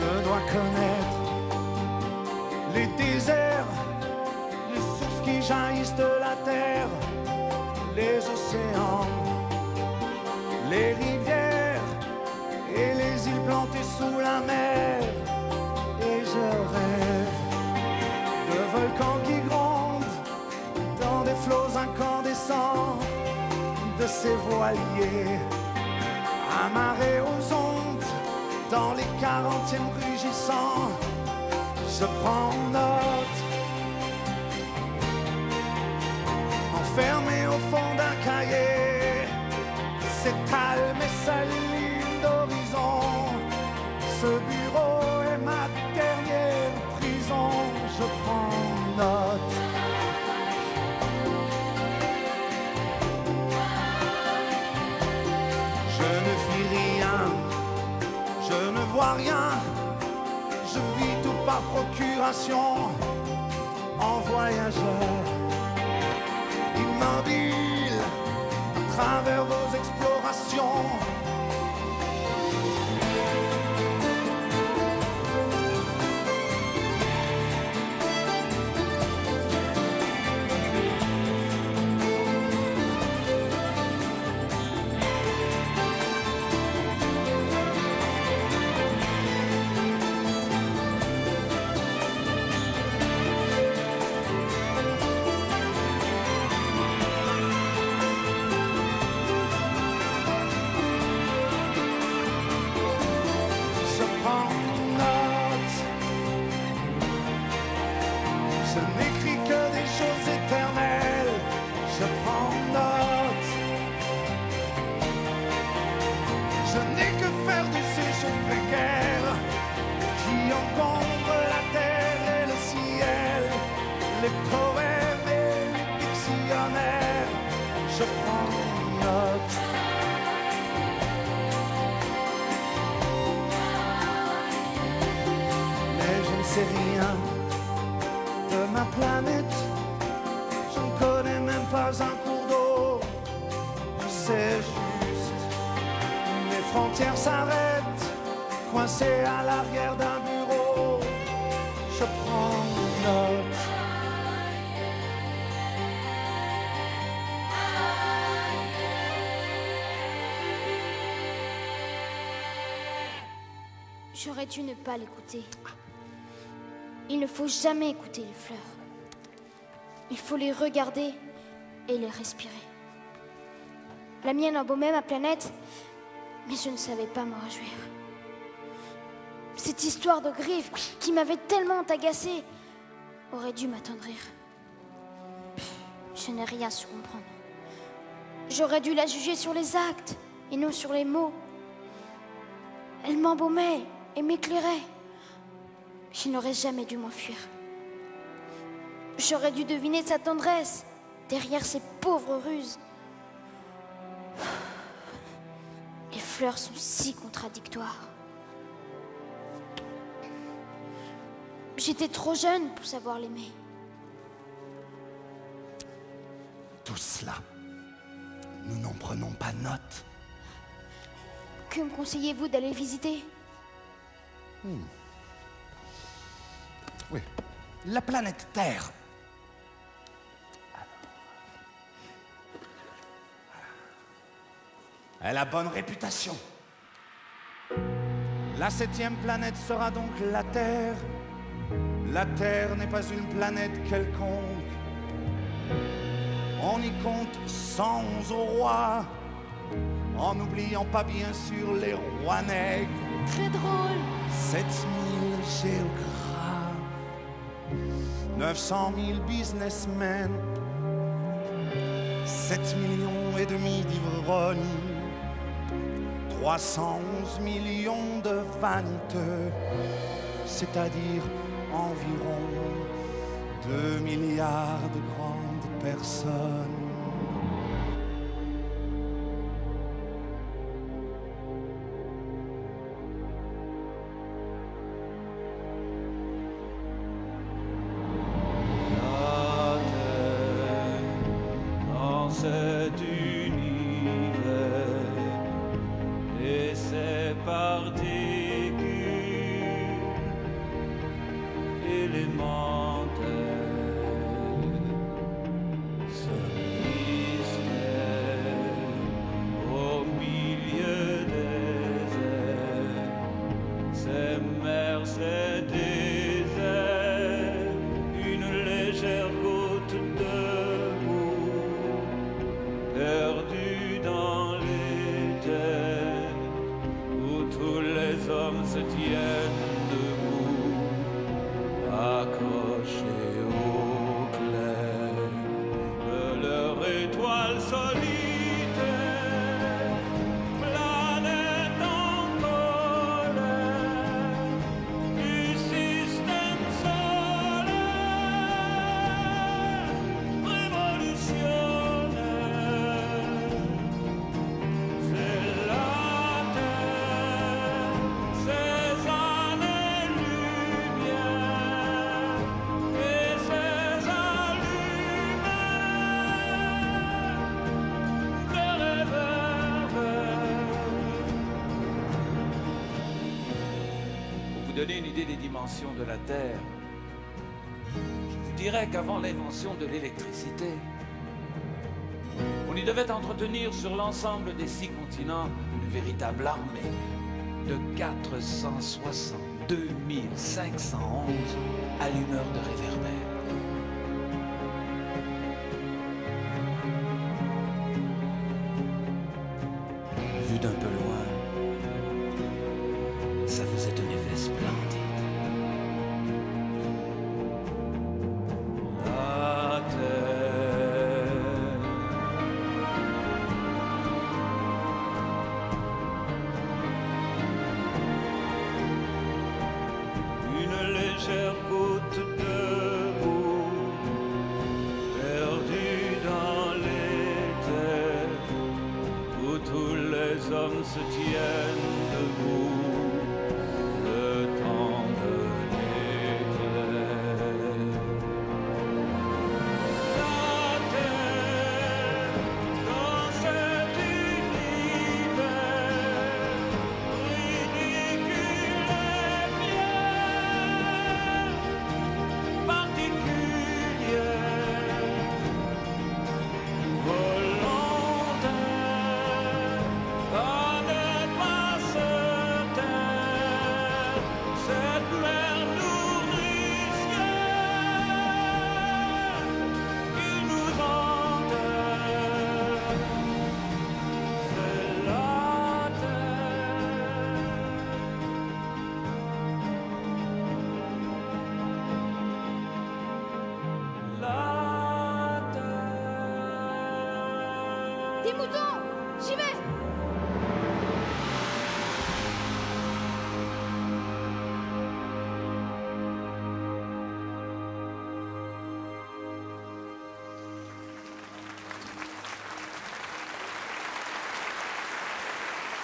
Je dois connaître les déserts, les sources qui jaillissent de la terre, les océans, les rivières et les îles plantées sous la mer. Et je rêve de volcans qui grondent dans des flots incandescents, de ces voiliers amarrés aux ondes dans les 40e rugissants. Je prends note, enfermé au fond d'un cahier, s'étale mes seules lignes d'horizon. Ce bureau est ma dernière prison. Je prends note. Je ne vis rien, je ne vois rien. Je vis tout par procuration, en voyageur, immobile, à travers vos explorations. C'est rien de ma planète, je ne connais même pas un cours d'eau. C'est juste, les frontières s'arrêtent, coincées à l'arrière d'un bureau. Je prends note. J'aurais dû ne pas l'écouter. Il ne faut jamais écouter les fleurs. Il faut les regarder et les respirer. La mienne embaumait ma planète, mais je ne savais pas me réjouir. Cette histoire de griffes qui m'avait tellement agacée aurait dû m'attendrir. Je n'ai rien su comprendre. J'aurais dû la juger sur les actes et non sur les mots. Elle m'embaumait et m'éclairait. Je n'aurais jamais dû m'enfuir. J'aurais dû deviner sa tendresse derrière ses pauvres ruses. Les fleurs sont si contradictoires. J'étais trop jeune pour savoir l'aimer. Tout cela, nous n'en prenons pas note. Que me conseillez-vous d'aller visiter ? Oui, la planète Terre. Elle a bonne réputation. La 7e planète sera donc la Terre. La Terre n'est pas une planète quelconque. On y compte 111 rois, en n'oubliant pas bien sûr les rois nègres. Très drôle. 7000 géographes. 900 000 businessmen, 7 millions et demi d'ivrognes, 311 millions de vaniteux, c'est-à-dire environ 2 milliards de grandes personnes. Cet univers et ses particules élémentaire. Ce mystère au milieu des airs, ces mers, ces déserts, une légère goutte de boue perdue dans les terres, où tous les hommes se tiennent debout, accrochés au clair de leur étoile solitaire, planète en colère du système solaire révolutionnaire. C'est la Terre, ces années-lumière et ces allumeurs de réverbères. Pour vous donner une idée des dimensions de la Terre, je vous dirais qu'avant l'invention de l'électricité, on y devait entretenir sur l'ensemble des 6 continents une véritable armée de 462 511 allumeurs de réverbères. Vu d'un peu loin, ça faisait un effet splendide. La Terre, une légère goutte de boue perdue dans les terres, où tous les hommes se tiennent debout, le temps de l'éclair. La Terre, dans cet univers ridicule et fier, particulière, volontaire, à ne pas se taire, cette mer nourricière qui nous enterre. C'est la Terre. La Terre. Des moutons! J'y vais!